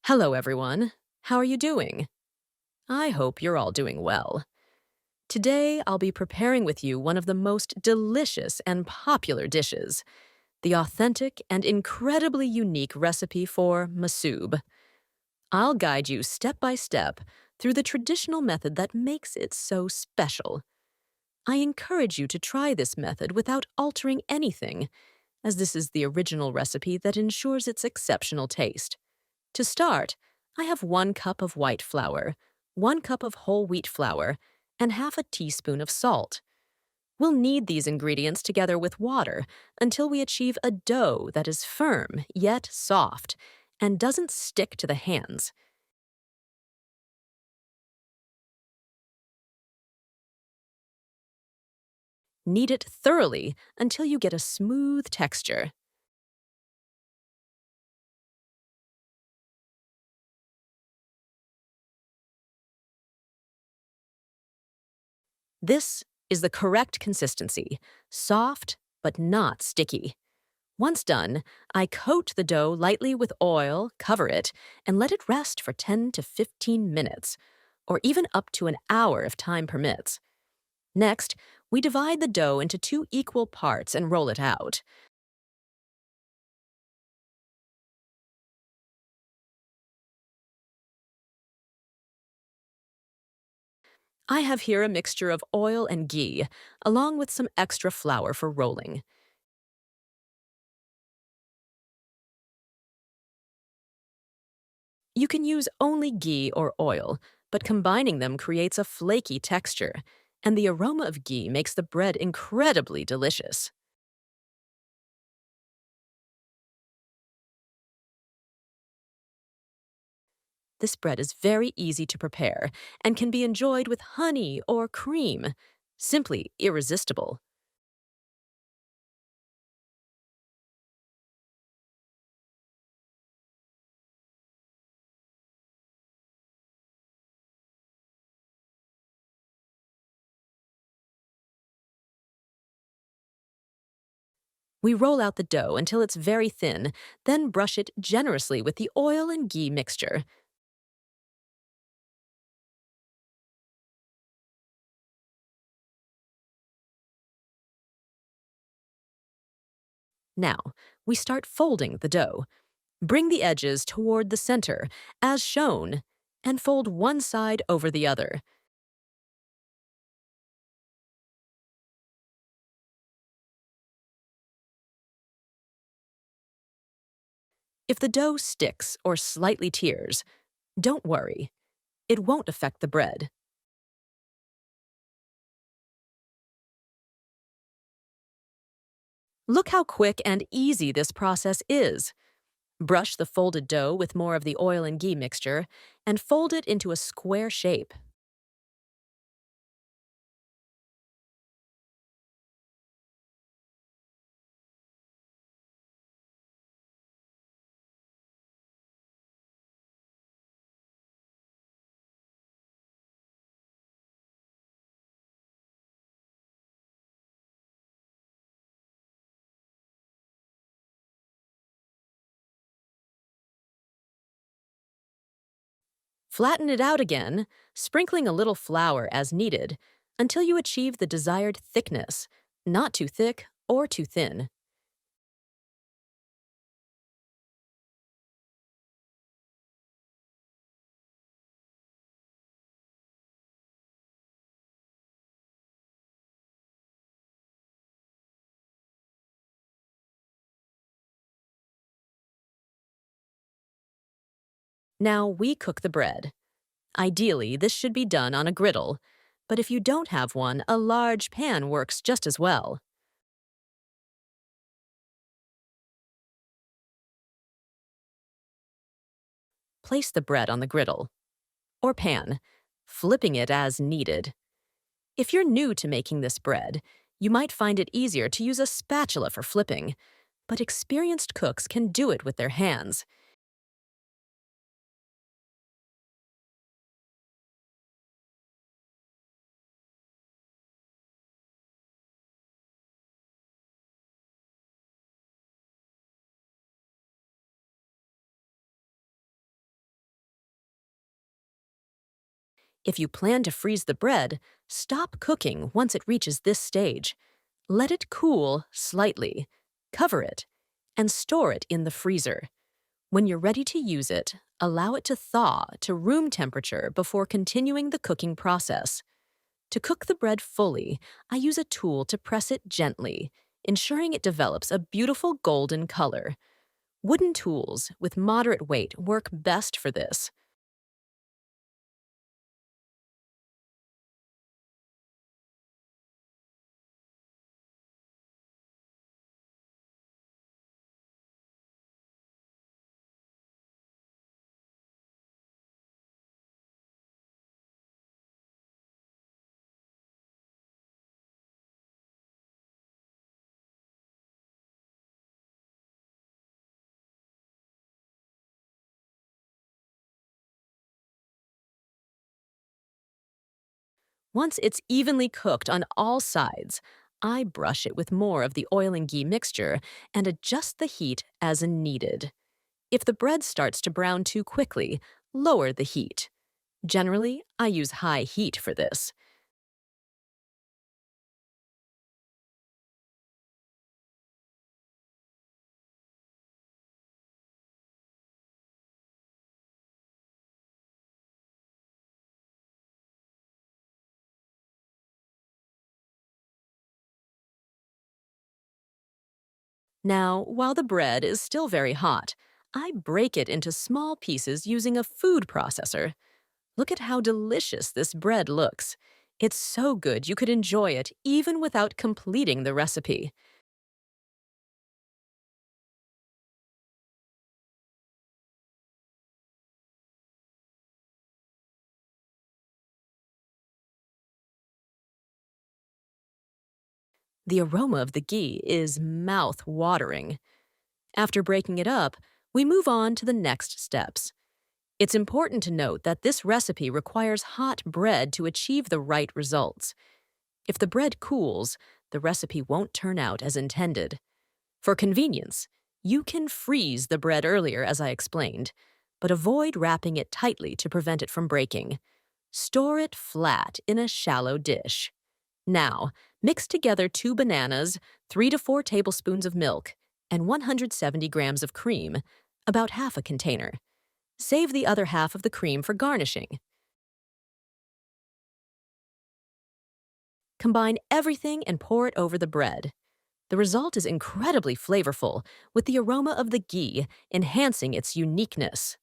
Hello, everyone. How are you doing? I hope you're all doing well. Today, I'll be preparing with you one of the most delicious and popular dishes, the authentic and incredibly unique recipe for Masoub. I'll guide you step by step through the traditional method that makes it so special. I encourage you to try this method without altering anything, as this is the original recipe that ensures its exceptional taste. To start, I have 1 cup of white flour, 1 cup of whole wheat flour, and half a teaspoon of salt. We'll knead these ingredients together with water until we achieve a dough that is firm yet soft and doesn't stick to the hands. Knead it thoroughly until you get a smooth texture. This is the correct consistency, soft but not sticky. Once done, I coat the dough lightly with oil, cover it, and let it rest for 10 to 15 minutes, or even up to an hour if time permits. Next, we divide the dough into 2 equal parts and roll it out. I have here a mixture of oil and ghee, along with some extra flour for rolling. You can use only ghee or oil, but combining them creates a flaky texture, and the aroma of ghee makes the bread incredibly delicious. This bread is very easy to prepare and can be enjoyed with honey or cream. Simply irresistible. We roll out the dough until it's very thin, then brush it generously with the oil and ghee mixture. Now, we start folding the dough. Bring the edges toward the center, as shown, and fold one side over the other. If the dough sticks or slightly tears, don't worry. It won't affect the bread. Look how quick and easy this process is. Brush the folded dough with more of the oil and ghee mixture and fold it into a square shape. Flatten it out again, sprinkling a little flour as needed, until you achieve the desired thickness, not too thick or too thin. Now we cook the bread. Ideally, this should be done on a griddle, but if you don't have one, a large pan works just as well. Place the bread on the griddle, or pan, flipping it as needed. If you're new to making this bread, you might find it easier to use a spatula for flipping, but experienced cooks can do it with their hands. If you plan to freeze the bread, stop cooking once it reaches this stage. Let it cool slightly, cover it, and store it in the freezer. When you're ready to use it, allow it to thaw to room temperature before continuing the cooking process. To cook the bread fully, I use a tool to press it gently, ensuring it develops a beautiful golden color. Wooden tools with moderate weight work best for this. Once it's evenly cooked on all sides, I brush it with more of the oil and ghee mixture and adjust the heat as needed. If the bread starts to brown too quickly, lower the heat. Generally, I use high heat for this. Now, while the bread is still very hot, I break it into small pieces using a food processor. Look at how delicious this bread looks. It's so good you could enjoy it even without completing the recipe. The aroma of the ghee is mouth-watering. After breaking it up, we move on to the next steps. It's important to note that this recipe requires hot bread to achieve the right results. If the bread cools, the recipe won't turn out as intended. For convenience, you can freeze the bread earlier, as I explained, but avoid wrapping it tightly to prevent it from breaking. Store it flat in a shallow dish. Now, mix together 2 bananas, 3 to 4 tablespoons of milk, and 170 grams of cream, about half a container. Save the other half of the cream for garnishing. Combine everything and pour it over the bread. The result is incredibly flavorful, with the aroma of the ghee enhancing its uniqueness.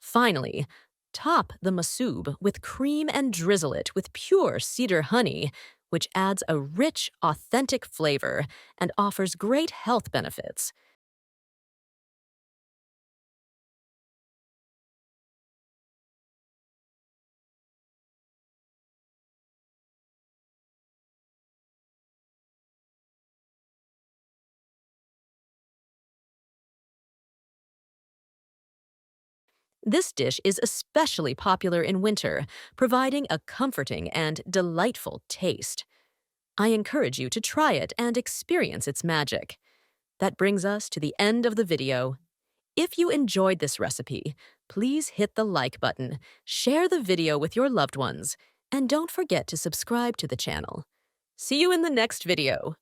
Finally, top the masoub with cream and drizzle it with pure cedar honey, which adds a rich, authentic flavor and offers great health benefits. This dish is especially popular in winter, providing a comforting and delightful taste. I encourage you to try it and experience its magic. That brings us to the end of the video. If you enjoyed this recipe, please hit the like button, share the video with your loved ones, and don't forget to subscribe to the channel. See you in the next video.